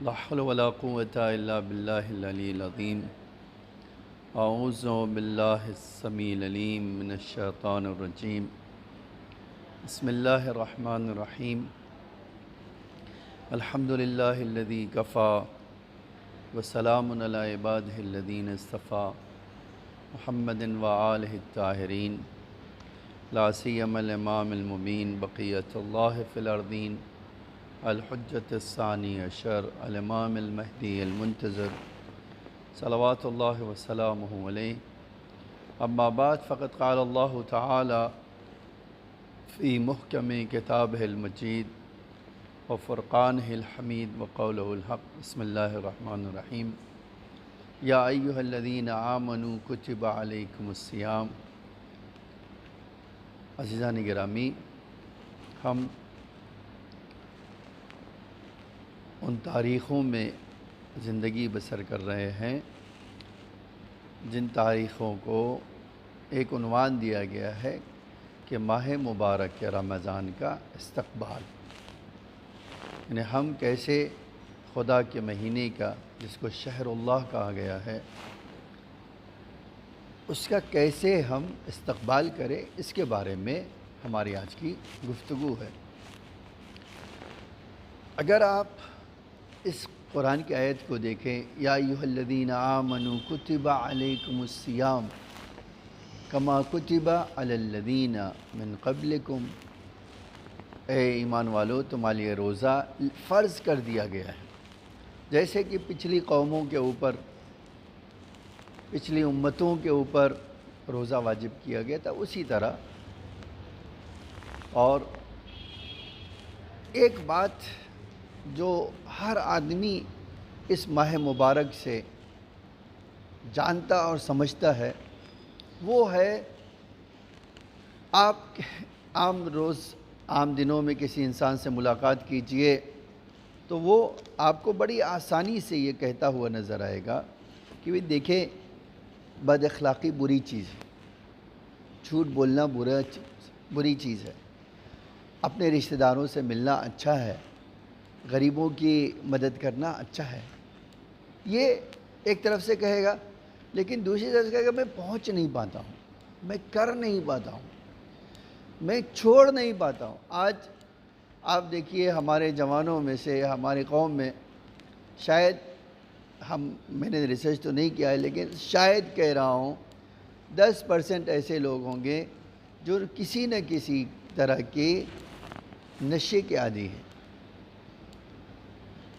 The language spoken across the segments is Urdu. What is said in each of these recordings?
لا حول ولا قوة إلا بالله العلي العظيم أعوذ بالله السميع العليم من الشيطان الرجيم بسم الله الرحمن الرحيم الحمد لله الذي كفى وسلام على عباده الذين اصطفى محمد وآله الطاهرين لا سيما الإمام المبين بقية الله في الأرضين الحجة الثاني عشر الإمام المهدي المنتظر صلوات الله وسلامه عليه أما بعد فقد قال الله تعالى في محكم كتابه المجيد وفرقانه الحميد وقوله الحق بسم الله الرحمن الرحيم يا أيها الذين آمنوا كتب عليكم الصيام عزیزان گرامی، ہم ان تاریخوں میں زندگی بسر کر رہے ہیں جن تاریخوں کو ایک عنوان دیا گیا ہے کہ ماہ مبارک رمضان کا استقبال، یعنی ہم کیسے خدا کے مہینے کا، جس کو شہر اللہ کہا گیا ہے، اس کا کیسے ہم استقبال کریں، اس کے بارے میں ہماری آج کی گفتگو ہے۔ اگر آپ اس قرآن کی آیت کو دیکھیں، یا ایھا الذین آمنوا کتب علیکم الصیام کما کتب علی الذین من قبلکم، اے ایمان والو تمہارے لیے روزہ فرض کر دیا گیا ہے، جیسے کہ پچھلی قوموں کے اوپر، پچھلی امتوں کے اوپر روزہ واجب کیا گیا تھا، اسی طرح۔ اور ایک بات جو ہر آدمی اس ماہ مبارک سے جانتا اور سمجھتا ہے، وہ ہے آپ عام دنوں میں کسی انسان سے ملاقات کیجئے تو وہ آپ کو بڑی آسانی سے یہ کہتا ہوا نظر آئے گا کہ وہ دیکھیں، بد اخلاقی بری چیز ہے، جھوٹ بولنا بری چیز ہے، اپنے رشتہ داروں سے ملنا اچھا ہے، غریبوں کی مدد کرنا اچھا ہے، یہ ایک طرف سے کہے گا، لیکن دوسری طرف سے کہے گا میں پہنچ نہیں پاتا ہوں، میں کر نہیں پاتا ہوں، میں چھوڑ نہیں پاتا ہوں۔ آج آپ دیکھیے ہمارے جوانوں میں سے، ہماری قوم میں شاید، میں نے ریسرچ تو نہیں کیا ہے لیکن شاید کہہ رہا ہوں 10% ایسے لوگ ہوں گے جو کسی نہ کسی طرح کے نشے کے عادی ہیں۔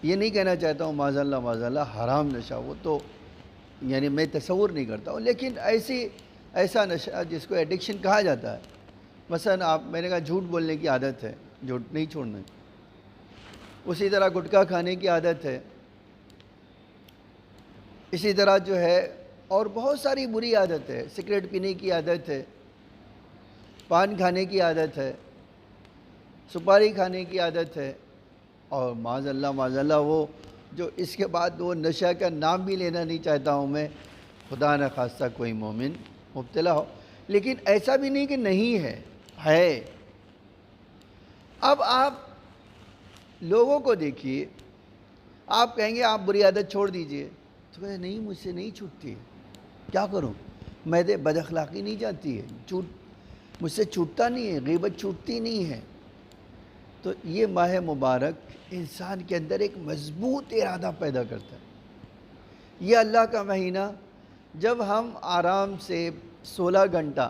یہ نہیں کہنا چاہتا ہوں معاذ اللہ حرام نشہ، وہ تو یعنی میں تصور نہیں کرتا ہوں، لیکن ایسا نشہ جس کو ایڈکشن کہا جاتا ہے۔ مثلا میں نے کہا جھوٹ بولنے کی عادت ہے، جھوٹ نہیں چھوڑنا، اسی طرح گٹکا کھانے کی عادت ہے، اسی طرح جو ہے اور بہت ساری بری عادت ہے، سگریٹ پینے کی عادت ہے، پان کھانے کی عادت ہے، سپاری کھانے کی عادت ہے، اور معاذ اللہ وہ جو اس کے بعد وہ نشہ کا نام بھی لینا نہیں چاہتا ہوں میں، خدا نہ خواستہ کوئی مومن مبتلا ہو، لیکن ایسا بھی نہیں کہ نہیں ہے۔ اب آپ لوگوں کو دیکھیے، آپ کہیں گے آپ بری عادت چھوڑ دیجئے، تو کہتے نہیں، مجھ سے نہیں چھوٹتی ہے، کیا کروں، میں بد اخلاقی نہیں جاتی ہے، جھوٹ مجھ سے چھوٹتا نہیں ہے، غیبت چھوٹتی نہیں ہے۔ تو یہ ماہ مبارک انسان کے اندر ایک مضبوط ارادہ پیدا کرتا ہے۔ یہ اللہ کا مہینہ جب ہم آرام سے 16 گھنٹہ،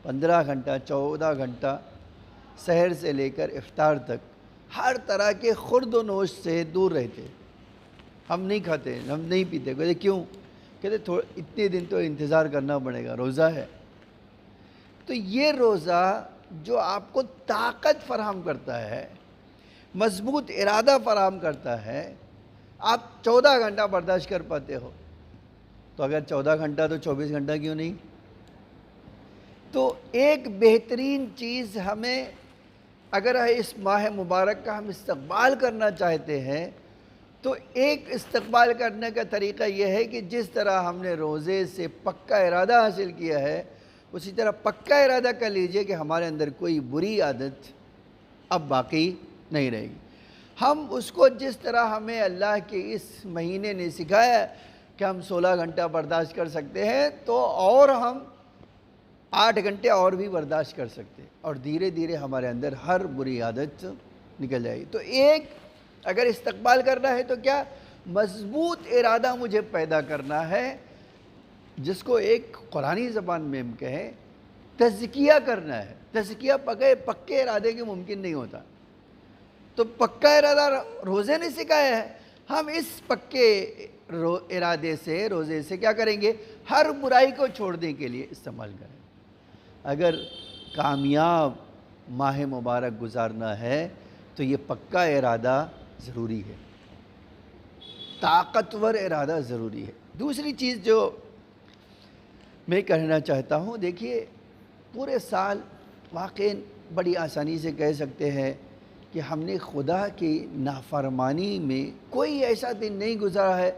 15 گھنٹہ، 14 گھنٹہ سحر سے لے کر افطار تک ہر طرح کے خورد و نوش سے دور رہتے، ہم نہیں کھاتے، ہم نہیں پیتے، کہتے کیوں؟ کہتے اتنے دن تو انتظار کرنا پڑے گا، روزہ ہے۔ تو یہ روزہ جو آپ کو طاقت فراہم کرتا ہے، مضبوط ارادہ فراہم کرتا ہے، آپ 14 گھنٹہ برداشت کر پاتے ہو، تو اگر 14 گھنٹہ تو 24 گھنٹہ کیوں نہیں؟ تو ایک بہترین چیز ہمیں، اگر اس ماہ مبارک کا ہم استقبال کرنا چاہتے ہیں، تو ایک استقبال کرنے کا طریقہ یہ ہے کہ جس طرح ہم نے روزے سے پکا ارادہ حاصل کیا ہے، اسی طرح پکا ارادہ کر لیجئے کہ ہمارے اندر کوئی بری عادت اب باقی نہیں رہے گی۔ ہم اس کو جس طرح ہمیں اللہ کے اس مہینے نے سکھایا کہ ہم 16 گھنٹہ برداشت کر سکتے ہیں، تو اور ہم 8 گھنٹے اور بھی برداشت کر سکتے ہیں، اور دھیرے دھیرے ہمارے اندر ہر بری عادت نکل جائے گی۔ تو ایک اگر استقبال کرنا ہے تو کیا مضبوط ارادہ مجھے پیدا کرنا ہے، جس کو ایک قرآنی زبان میں ہم کہیں تزکیہ کرنا ہے۔ تزکیہ پکے ارادے کے ممکن نہیں ہوتا، تو پکا ارادہ روزے نے سکھایا ہے۔ ہم اس پکے ارادے سے، روزے سے کیا کریں گے؟ ہر برائی کو چھوڑنے کے لیے استعمال کریں۔ اگر کامیاب ماہ مبارک گزارنا ہے تو یہ پکا ارادہ ضروری ہے، طاقتور ارادہ ضروری ہے۔ دوسری چیز جو میں کہنا چاہتا ہوں، دیکھیے پورے سال واقعی بڑی آسانی سے کہہ سکتے ہیں کہ ہم نے خدا کی نافرمانی میں کوئی ایسا دن نہیں گزارا ہے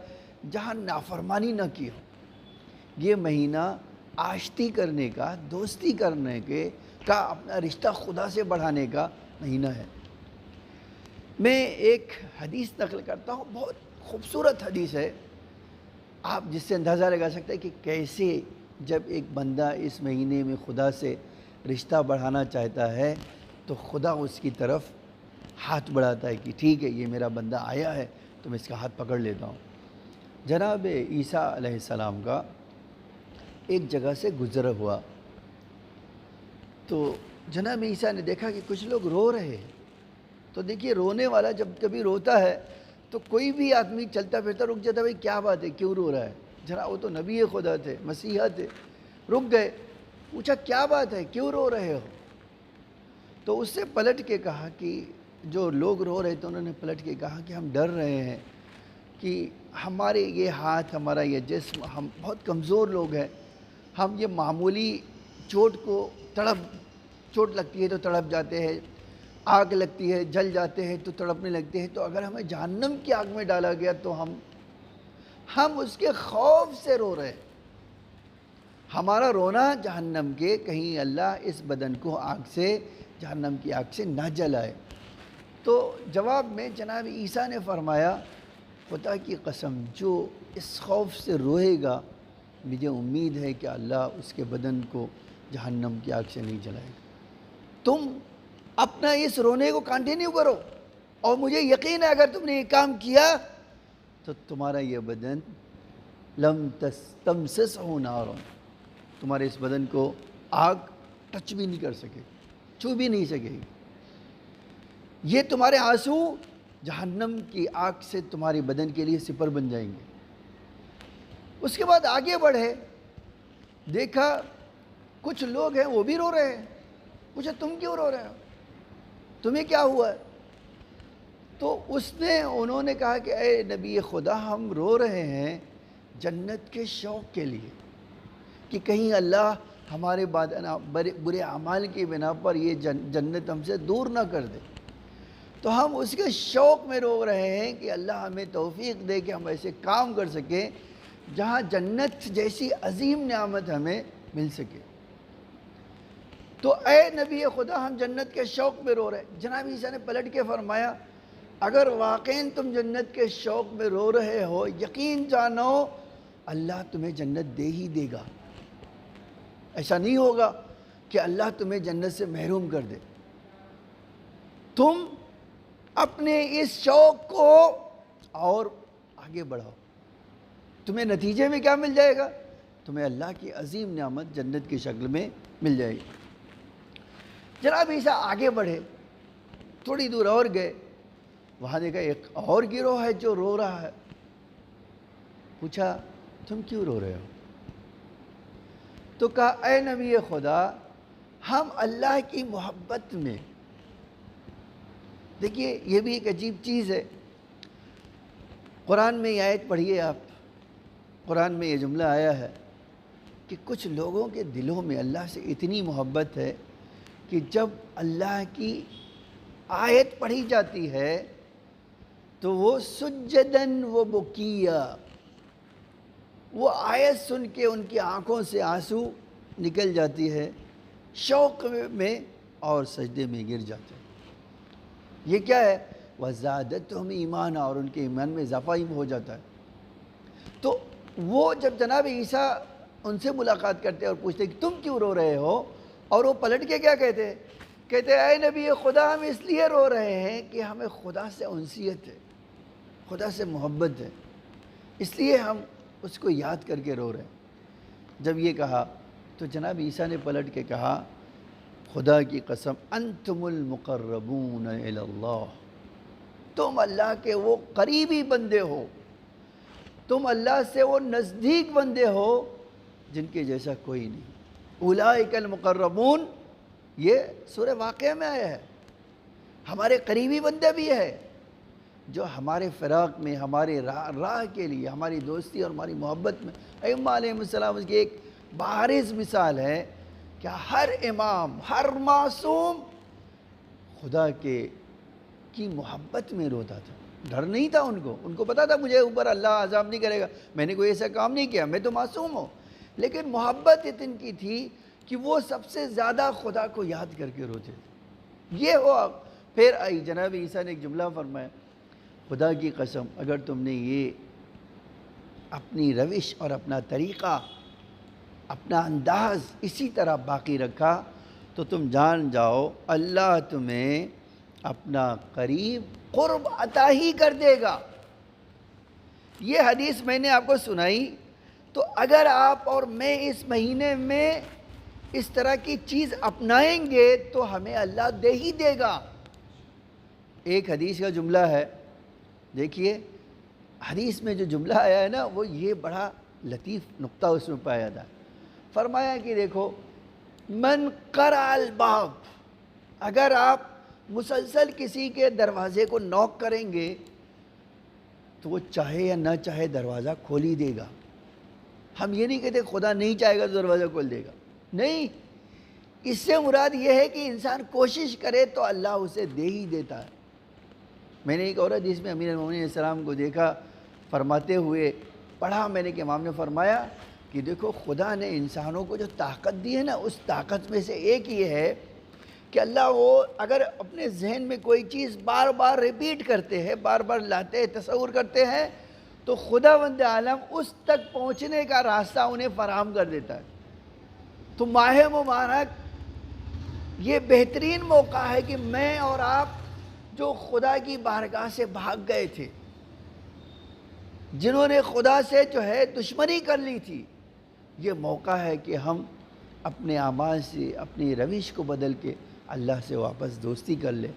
جہاں نافرمانی نہ کی ہو۔ یہ مہینہ آشتی کرنے کا، دوستی کرنے کا، اپنا رشتہ خدا سے بڑھانے کا مہینہ ہے۔ میں ایک حدیث نقل کرتا ہوں، بہت خوبصورت حدیث ہے، آپ جس سے اندازہ لگا سکتے ہیں کہ کیسے جب ایک بندہ اس مہینے میں خدا سے رشتہ بڑھانا چاہتا ہے تو خدا اس کی طرف ہاتھ بڑھاتا ہے کہ ٹھیک ہے، یہ میرا بندہ آیا ہے تو میں اس کا ہاتھ پکڑ لیتا ہوں۔ جناب عیسیٰ علیہ السلام کا ایک جگہ سے گزر ہوا تو جناب عیسیٰ نے دیکھا کہ کچھ لوگ رو رہے ہیں۔ تو دیکھیے رونے والا جب کبھی روتا ہے تو کوئی بھی آدمی چلتا پھرتا رک جاتا ہے، بھائی کیا بات ہے، کیوں رو رہا ہے؟ جناب وہ تو نبی خدا تھے، مسیحا تھے، رک گئے، پوچھا کیا بات ہے، کیوں رو رہے ہو؟ تو اس سے پلٹ کے کہا کہ جو لوگ رو رہے تھے انہوں نے پلٹ کے کہا کہ ہم ڈر رہے ہیں کہ ہمارے یہ ہاتھ، ہمارا یہ جسم، ہم بہت کمزور لوگ ہیں، ہم یہ معمولی چوٹ لگتی ہے تو تڑپ جاتے ہیں، آگ لگتی ہے جل جاتے ہیں تو تڑپنے لگتے ہیں، تو اگر ہمیں جہنم کی آگ میں ڈالا گیا تو ہم اس کے خوف سے رو رہے ہیں۔ ہمارا رونا جہنم کے، کہیں اللہ اس بدن کو آگ سے، جہنم کی آگ سے نہ جلائے۔ تو جواب میں جناب عیسیٰ نے فرمایا، خدا کی قسم جو اس خوف سے روئے گا مجھے امید ہے کہ اللہ اس کے بدن کو جہنم کی آگ سے نہیں جلائے گا۔ تم اپنا اس رونے کو کنٹینیو کرو، اور مجھے یقین ہے اگر تم نے یہ کام کیا تو تمہارا یہ بدن لم تمسسہ نار، تمہارے اس بدن کو آگ ٹچ بھی نہیں کر سکے، چھو بھی نہیں سکے گی۔ یہ تمہارے آنسو جہنم کی آگ سے تمہارے بدن کے لیے سپر بن جائیں گے۔ اس کے بعد آگے بڑھے، دیکھا کچھ لوگ ہیں وہ بھی رو رہے ہیں، پوچھا تم کیوں رو رہے ہو، تمہیں کیا ہوا ہے؟ تو انہوں نے کہا کہ اے نبی خدا، ہم رو رہے ہیں جنت کے شوق کے لیے کہ کہیں اللہ ہمارے برے اعمال کی بنا پر یہ جنت ہم سے دور نہ کر دے، تو ہم اس کے شوق میں رو رہے ہیں کہ اللہ ہمیں توفیق دے کہ ہم ایسے کام کر سکیں جہاں جنت جیسی عظیم نعمت ہمیں مل سکے۔ تو اے نبی خدا، ہم جنت کے شوق میں رو رہے ہیں۔ جناب عیسیٰ نے پلٹ کے فرمایا، اگر واقعی تم جنت کے شوق میں رو رہے ہو، یقین جانو اللہ تمہیں جنت دے ہی دے گا۔ ایسا نہیں ہوگا کہ اللہ تمہیں جنت سے محروم کر دے۔ تم اپنے اس شوق کو اور آگے بڑھاؤ، تمہیں نتیجے میں کیا مل جائے گا؟ تمہیں اللہ کی عظیم نعمت جنت کی شکل میں مل جائے گی۔ جناب عیسیٰ آگے بڑھے، تھوڑی دور اور گئے، وہاں دیکھا ایک اور گروہ ہے جو رو رہا ہے۔ پوچھا تم کیوں رو رہے ہو؟ تو کہا اے نبی خدا، ہم اللہ کی محبت میں، دیکھیے یہ بھی ایک عجیب چیز ہے، قرآن میں یہ آیت پڑھیے آپ، قرآن میں یہ جملہ آیا ہے کہ کچھ لوگوں کے دلوں میں اللہ سے اتنی محبت ہے کہ جب اللہ کی آیت پڑھی جاتی ہے تو وہ سجدن و بکیا، وہ آیت سن کے ان کی آنکھوں سے آنسو نکل جاتی ہے، شوق میں اور سجدے میں گر جاتے ہیں۔ یہ کیا ہے؟ وَزَادَتْهُمْ ایمانا، اور ان کے ایمان میں اضافہ ہی ہو جاتا ہے۔ تو وہ جب جناب عیسیٰ ان سے ملاقات کرتے اور پوچھتے کہ تم کیوں رو رہے ہو، اور وہ پلٹ کے کیا کہتے؟ کہتے اے نبی خدا، ہم اس لیے رو رہے ہیں کہ ہمیں خدا سے انسیت ہے، خدا سے محبت ہے، اس لیے ہم اس کو یاد کر کے رو رہے ہیں۔ جب یہ کہا تو جناب عیسیٰ نے پلٹ کے کہا خدا کی قسم انتم المقربون الی اللہ، تم اللہ کے وہ قریبی بندے ہو، تم اللہ سے وہ نزدیک بندے ہو جن کے جیسا کوئی نہیں۔ اولئک المقربون، یہ سورہ واقعہ میں آیا ہے، ہمارے قریبی بندے بھی ہے جو ہمارے فراق میں، ہمارے راہ کے لیے، ہماری دوستی اور ہماری محبت میں۔ ائمہ علیہ السلام اس کی ایک بارز مثال ہے کہ ہر امام، ہر معصوم خدا کی محبت میں روتا تھا، ڈر نہیں تھا ان کو پتا تھا مجھے اوپر اللہ عذاب نہیں کرے گا، میں نے کوئی ایسا کام نہیں کیا، میں تو معصوم ہوں، لیکن محبت اتنی کی تھی کہ وہ سب سے زیادہ خدا کو یاد کر کے روتے تھے۔ یہ ہوا۔ پھر آئی جناب عیسیٰ نے ایک جملہ فرمایا خدا کی قسم اگر تم نے یہ اپنی روش اور اپنا طریقہ، اپنا انداز اسی طرح باقی رکھا تو تم جان جاؤ اللہ تمہیں اپنا قریب قرب عطا ہی کر دے گا۔ یہ حدیث میں نے آپ کو سنائی، تو اگر آپ اور میں اس مہینے میں اس طرح کی چیز اپنائیں گے تو ہمیں اللہ دے ہی دے گا۔ ایک حدیث کا جملہ ہے، دیکھیے حدیث میں جو جملہ آیا ہے نا، وہ یہ بڑا لطیف نقطہ اس میں پایا تھا۔ فرمایا کہ دیکھو من قرع الباب، اگر آپ مسلسل کسی کے دروازے کو نوک کریں گے تو وہ چاہے یا نہ چاہے دروازہ کھول ہی دے گا۔ ہم یہ نہیں کہتے خدا نہیں چاہے گا تو دروازہ کھول دے گا، نہیں، اس سے مراد یہ ہے کہ انسان کوشش کرے تو اللہ اسے دے ہی دیتا ہے۔ میں نے ایک اور حدیث میں امیر المومنین علیہ السلام کو دیکھا فرماتے ہوئے پڑھا میں نے کہ امام نے فرمایا کہ دیکھو خدا نے انسانوں کو جو طاقت دی ہے نا، اس طاقت میں سے ایک یہ ہے کہ اللہ وہ اگر اپنے ذہن میں کوئی چیز بار بار ریپیٹ کرتے ہیں، بار بار لاتے ہیں، تصور کرتے ہیں، تو خداوند عالم اس تک پہنچنے کا راستہ انہیں فراہم کر دیتا ہے۔ تو ماہ مبارک یہ بہترین موقع ہے کہ میں اور آپ جو خدا کی بارگاہ سے بھاگ گئے تھے، جنہوں نے خدا سے جو ہے دشمنی کر لی تھی، یہ موقع ہے کہ ہم اپنے اعمال سے، اپنی روش کو بدل کے اللہ سے واپس دوستی کر لے،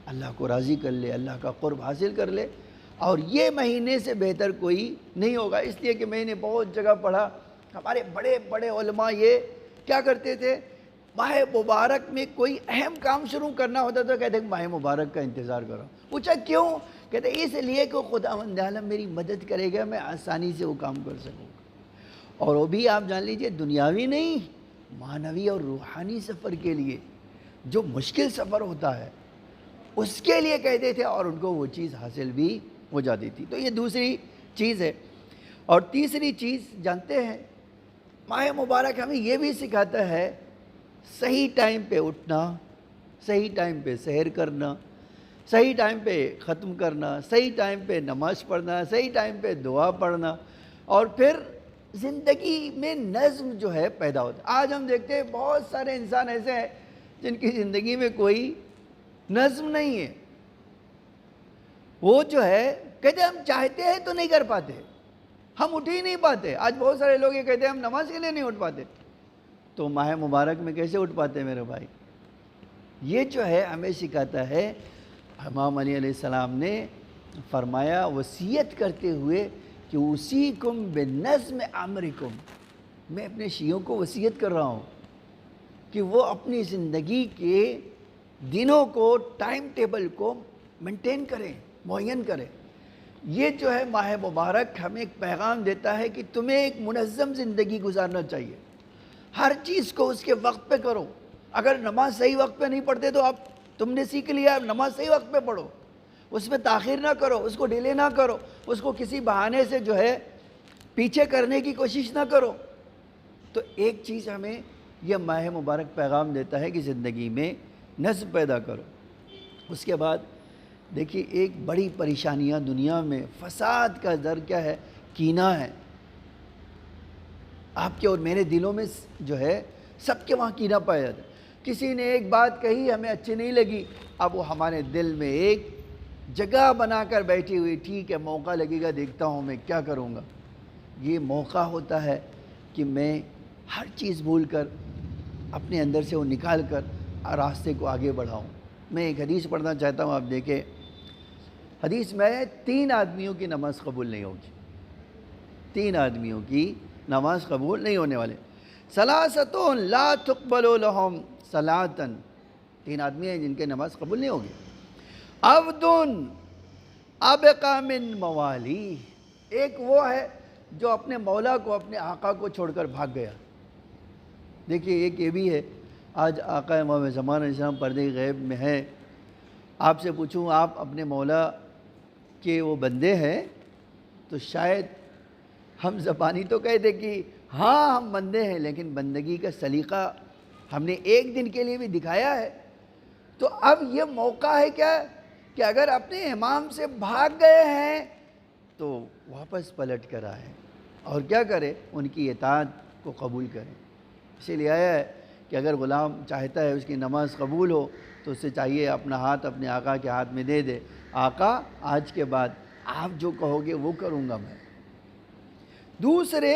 اللہ کو راضی کر لے، اللہ کا قرب حاصل کر لے۔ اور یہ مہینے سے بہتر کوئی نہیں ہوگا، اس لیے کہ میں نے بہت جگہ پڑھا، ہمارے بڑے بڑے علماء یہ کیا کرتے تھے، ماہ مبارک میں کوئی اہم کام شروع کرنا ہوتا تو کہتے ہیں ماہ مبارک کا انتظار کرو۔ پوچھا کیوں؟ کہتے اس لیے کہ خداوند عالم میری مدد کرے گا، میں آسانی سے وہ کام کر سکوں گا۔ اور وہ بھی آپ جان لیجئے دنیاوی نہیں، معنوی اور روحانی سفر کے لیے، جو مشکل سفر ہوتا ہے اس کے لیے کہتے تھے، اور ان کو وہ چیز حاصل بھی ہو جاتی تھی۔ تو یہ دوسری چیز ہے۔ اور تیسری چیز جانتے ہیں، ماہ مبارک ہمیں یہ بھی سکھاتا ہے صحیح ٹائم پہ اٹھنا، صحیح ٹائم پہ سحر کرنا، صحیح ٹائم پہ ختم کرنا، صحیح ٹائم پہ نماز پڑھنا، صحیح ٹائم پہ دعا پڑھنا، اور پھر زندگی میں نظم جو ہے پیدا ہوتا ہے۔ آج ہم دیکھتے ہیں بہت سارے انسان ایسے ہیں جن کی زندگی میں کوئی نظم نہیں ہے، وہ جو ہے کہتے ہم چاہتے ہیں تو نہیں کر پاتے، ہم اٹھ ہی نہیں پاتے۔ آج بہت سارے لوگ یہ کہتے ہیں ہم نماز کے لیے نہیں اٹھ پاتے، تو ماہ مبارک میں کیسے اٹھ پاتے میرے بھائی؟ یہ جو ہے ہمیں سکھاتا ہے، امام علی علیہ السلام نے فرمایا وصیت کرتے ہوئے کہ اوصیکم بنظم امرکم، میں اپنے شیعوں کو وصیت کر رہا ہوں کہ وہ اپنی زندگی کے دنوں کو، ٹائم ٹیبل کو مینٹین کریں، معین کریں۔ یہ جو ہے ماہ مبارک ہمیں ایک پیغام دیتا ہے کہ تمہیں ایک منظم زندگی گزارنا چاہیے، ہر چیز کو اس کے وقت پہ کرو۔ اگر نماز صحیح وقت پہ نہیں پڑھتے تو تم نے سیکھ لیا، نماز صحیح وقت پہ پڑھو، اس میں تاخیر نہ کرو، اس کو ڈیلے نہ کرو، اس کو کسی بہانے سے جو ہے پیچھے کرنے کی کوشش نہ کرو۔ تو ایک چیز ہمیں یہ ماہ مبارک پیغام دیتا ہے کہ زندگی میں نظم پیدا کرو۔ اس کے بعد دیکھیے ایک بڑی پریشانیاں دنیا میں فساد کا در کیا ہے؟ کینہ ہے۔ آپ کے اور میرے دلوں میں جو ہے سب کے وہاں کینہ پایا جاتا ہے۔ کسی نے ایک بات کہی ہمیں اچھی نہیں لگی، اب وہ ہمارے دل میں ایک جگہ بنا کر بیٹھی ہوئی، ٹھیک ہے موقع لگے گا دیکھتا ہوں میں کیا کروں گا۔ یہ موقع ہوتا ہے کہ میں ہر چیز بھول کر اپنے اندر سے وہ نکال کر راستے کو آگے بڑھاؤں۔ میں ایک حدیث پڑھنا چاہتا ہوں، آپ دیکھیں حدیث میں 3 آدمیوں کی نماز قبول نہیں ہوگی، 3 آدمیوں کی نماز قبول نہیں ہونے والے۔ ثلاثۃ لا تقبل لهم صلاۃ، 3 آدمی ہیں جن کے نماز قبول نہیں ہوگی۔ عبد ابقى من موالی، ایک وہ ہے جو اپنے مولا کو، اپنے آقا کو چھوڑ کر بھاگ گیا۔ دیکھیے ایک یہ بھی ہے، آج آقا امام زمان علیہ السلام پردے غیب میں ہے، آپ سے پوچھوں آپ اپنے مولا کے وہ بندے ہیں تو شاید ہم زبانی تو کہہ دیں کہ ہاں ہم بندے ہیں، لیکن بندگی کا سلیقہ ہم نے ایک دن کے لیے بھی دکھایا ہے۔ تو اب یہ موقع ہے کیا کہ اگر اپنے امام سے بھاگ گئے ہیں تو واپس پلٹ کر آئے اور کیا کرے؟ ان کی اطاعت کو قبول کریں۔ اسی لیے آیا ہے کہ اگر غلام چاہتا ہے اس کی نماز قبول ہو تو اسے چاہیے اپنا ہاتھ اپنے آقا کے ہاتھ میں دے دے، آقا آج کے بعد آپ جو کہو گے وہ کروں گا میں۔ دوسرے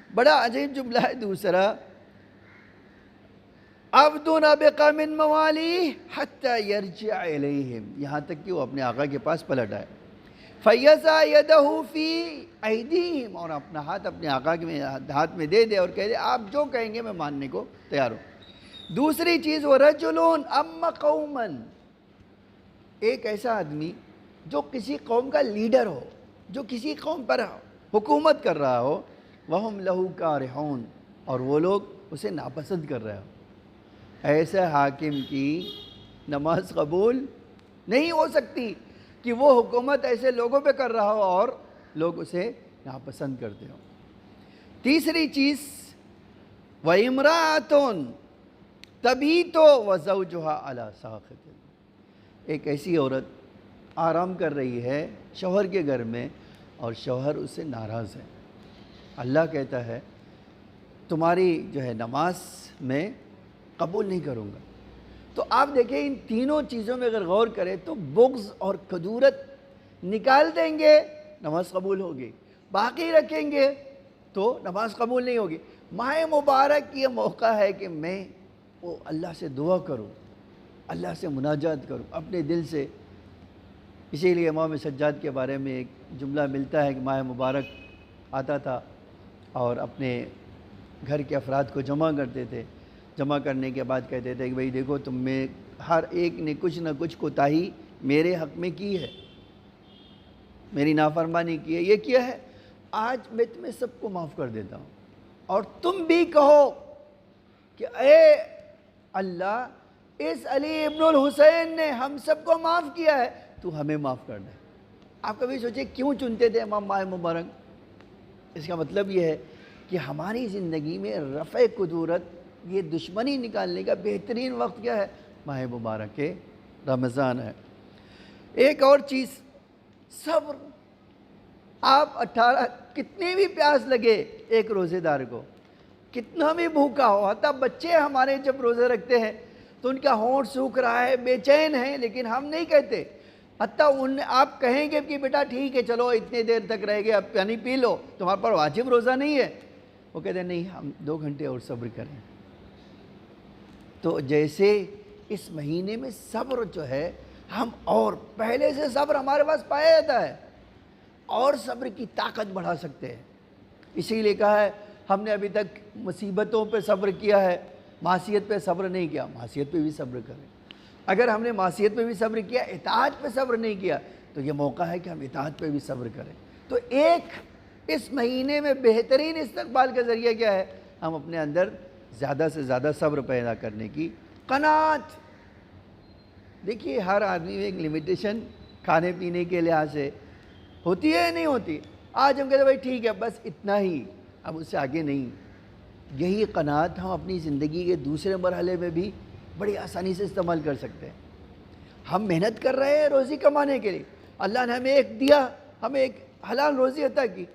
بڑا عجیب جملہ ہے دوسرا، عبد ابقى من موالی حتی یرجع الیہم، یہاں تک کہ وہ اپنے آقا کے پاس پلٹ آئے۔ فیضع یدہ فی ایدیہم، اور اپنا ہاتھ اپنے آقا کے ہاتھ میں دے دے اور کہہ دے آپ جو کہیں گے میں ماننے کو تیار ہوں۔ دوسری چیز وَرَجُلٌ أَمَّ قَوْمًا، ایک ایسا آدمی جو کسی قوم کا لیڈر ہو، جو کسی قوم پر حکومت کر رہا ہو، وَهُمْ لَهُ كَارِحُونَ، اور وہ لوگ اسے ناپسند کر رہے ہو، ایسے حاکم کی نماز قبول نہیں ہو سکتی کہ وہ حکومت ایسے لوگوں پہ کر رہا ہو اور لوگ اسے ناپسند کرتے ہوں۔ تیسری چیز وَإِمْرَأَةٌ تَبِيتُ وَزَوْجُهَا عَلَى سَاخِطٍ، ایک ایسی عورت آرام کر رہی ہے شوہر کے گھر میں اور شوہر اس سے ناراض ہے۔ اللہ کہتا ہے تمہاری جو ہے نماز میں قبول نہیں کروں گا۔ تو آپ دیکھیں ان تینوں چیزوں میں اگر غور کریں تو بغض اور کدورت نکال دیں گے نماز قبول ہوگی، باقی رکھیں گے تو نماز قبول نہیں ہوگی۔ ماہ مبارک یہ موقع ہے کہ میں وہ اللہ سے دعا کروں، اللہ سے مناجات کروں اپنے دل سے۔ اسی لیے امام سجاد کے بارے میں ایک جملہ ملتا ہے کہ ماہ مبارک آتا تھا اور اپنے گھر کے افراد کو جمع کرتے تھے، جمع کرنے کے بعد کہتے تھے کہ بھئی دیکھو تم میں ہر ایک نے کچھ نہ کچھ کوتاہی میرے حق میں کی ہے، میری نافرمانی کی ہے، یہ کیا ہے، آج میں تمہیں سب کو معاف کر دیتا ہوں، اور تم بھی کہو کہ اے اللہ اس علی ابن الحسین نے ہم سب کو معاف کیا ہے، تو ہمیں معاف کر دے۔ آپ کبھی سوچیں کیوں چنتے تھے امام ماہ مبارک؟ اس کا مطلب یہ ہے کہ ہماری زندگی میں رفع کدورت، یہ دشمنی نکالنے کا بہترین وقت کیا ہے؟ ماہ مبارک کے رمضان ہے۔ ایک اور چیز صبر، آپ 18 کتنی بھی پیاس لگے ایک روزے دار کو، کتنا بھی بھوکا ہو، حتیٰ بچے ہمارے جب روزے رکھتے ہیں تو ان کا ہونٹ سوکھ رہا ہے، بے چین ہے، لیکن ہم نہیں کہتے، حتیٰ آپ کہیں گے کہ بیٹا ٹھیک ہے چلو اتنے دیر تک رہ گئے اب پانی پی لو، تمہارے پر واجب روزہ نہیں ہے، وہ کہتے ہیں نہیں ہم 2 گھنٹے اور صبر کریں۔ تو جیسے اس مہینے میں صبر جو ہے ہم اور پہلے سے صبر ہمارے پاس پایا جاتا ہے اور صبر کی طاقت بڑھا سکتے ہیں۔ اسی لیے کہا ہے ہم نے ابھی تک مصیبتوں پہ صبر کیا ہے، معصیت پہ صبر نہیں کیا، معصیت پہ بھی صبر کریں۔ اگر ہم نے معصیت پہ بھی صبر کیا، اطاعت پہ صبر نہیں کیا، تو یہ موقع ہے کہ ہم اطاعت پہ بھی صبر کریں۔ تو ایک اس مہینے میں بہترین استقبال کا ذریعہ کیا ہے؟ ہم اپنے اندر زیادہ سے زیادہ صبر پیدا کرنے کی قناعت۔ دیکھیے ہر آدمی میں ایک لمیٹیشن کھانے پینے کے لحاظ سے ہوتی ہے یا نہیں ہوتی؟ آج ہم کہتے ہیں بھائی ٹھیک ہے بس اتنا ہی، اب اس سے آگے نہیں۔ یہی قناعت ہم اپنی زندگی کے دوسرے مرحلے میں بھی بڑی آسانی سے استعمال کر سکتے ہیں۔ ہم محنت کر رہے ہیں روزی کمانے کے لیے، اللہ نے ہمیں ایک دیا، ہمیں ایک حلال روزی عطا کی،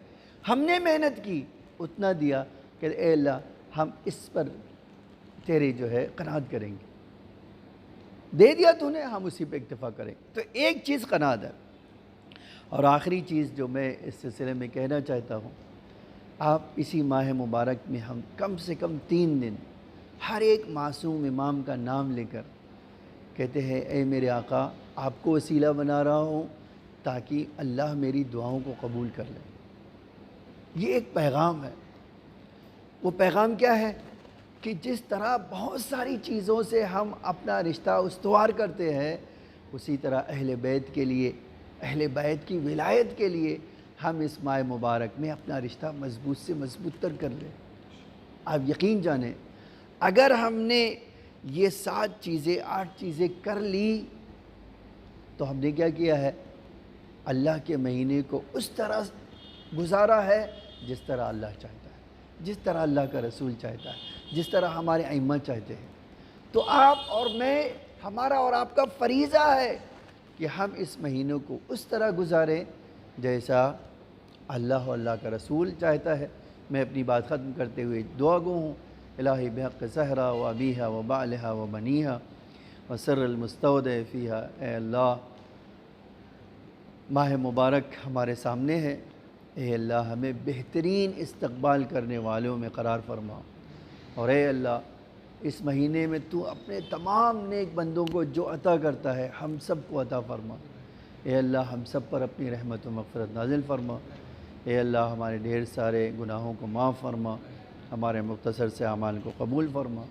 ہم نے محنت کی، اتنا دیا کہ اے اللہ ہم اس پر تیری جو ہے قناعت کریں گے، دے دیا تو نے، ہم اسی پہ اکتفا کریں۔ تو ایک چیز قناعت ہے۔ اور آخری چیز جو میں اس سلسلے میں کہنا چاہتا ہوں، آپ اسی ماہ مبارک میں ہم کم سے کم 3 دن ہر ایک معصوم امام کا نام لے کر کہتے ہیں اے میرے آقا آپ کو وسیلہ بنا رہا ہوں تاکہ اللہ میری دعاؤں کو قبول کر لے۔ یہ ایک پیغام ہے۔ وہ پیغام کیا ہے کہ جس طرح بہت ساری چیزوں سے ہم اپنا رشتہ استوار کرتے ہیں، اسی طرح اہل بیت کے لیے، اہل بیت کی ولایت کے لیے ہم اس ماہ مبارک میں اپنا رشتہ مضبوط سے مضبوط تر کر لیں۔ آپ یقین جانیں اگر ہم نے یہ 7 چیزیں 8 چیزیں کر لی تو ہم نے کیا کیا ہے؟ اللہ کے مہینے کو اس طرح گزارا ہے جس طرح اللہ چاہتا ہے، جس طرح اللہ کا رسول چاہتا ہے، جس طرح ہمارے ائمہ چاہتے ہیں۔ تو آپ اور میں، ہمارا اور آپ کا فریضہ ہے کہ ہم اس مہینوں کو اس طرح گزاریں جیسا اللہ و اللہ کا رسول چاہتا ہے۔ میں اپنی بات ختم کرتے ہوئے دعا گو ہوں، الہی بحق سہرہ و ابیہا و بعلہا و بنیہا و سر المستودع فیہا، اے اللہ ماہ مبارک ہمارے سامنے ہے، اے اللہ ہمیں بہترین استقبال کرنے والوں میں قرار فرما، اور اے اللہ اس مہینے میں تو اپنے تمام نیک بندوں کو جو عطا کرتا ہے ہم سب کو عطا فرما۔ اے اللہ ہم سب پر اپنی رحمت و مغفرت نازل فرما۔ اے اللہ ہمارے ڈھیر سارے گناہوں کو معاف فرما، ہمارے مختصر سے اعمال کو قبول فرما۔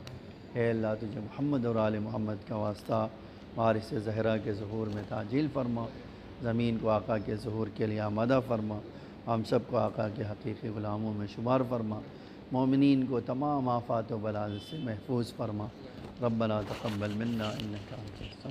اے اللہ تجھے محمد اور آل محمد کا واسطہ وارث زہرا کے ظہور میں تعجیل فرما، زمین کو آقا کے ظہور کے لیے آمادہ فرما، ہم سب کو آقا کے حقیقی غلاموں میں شمار فرما، مومنین کو تمام آفات و بلا سے محفوظ فرما۔ ربنا تقبل منا انک انت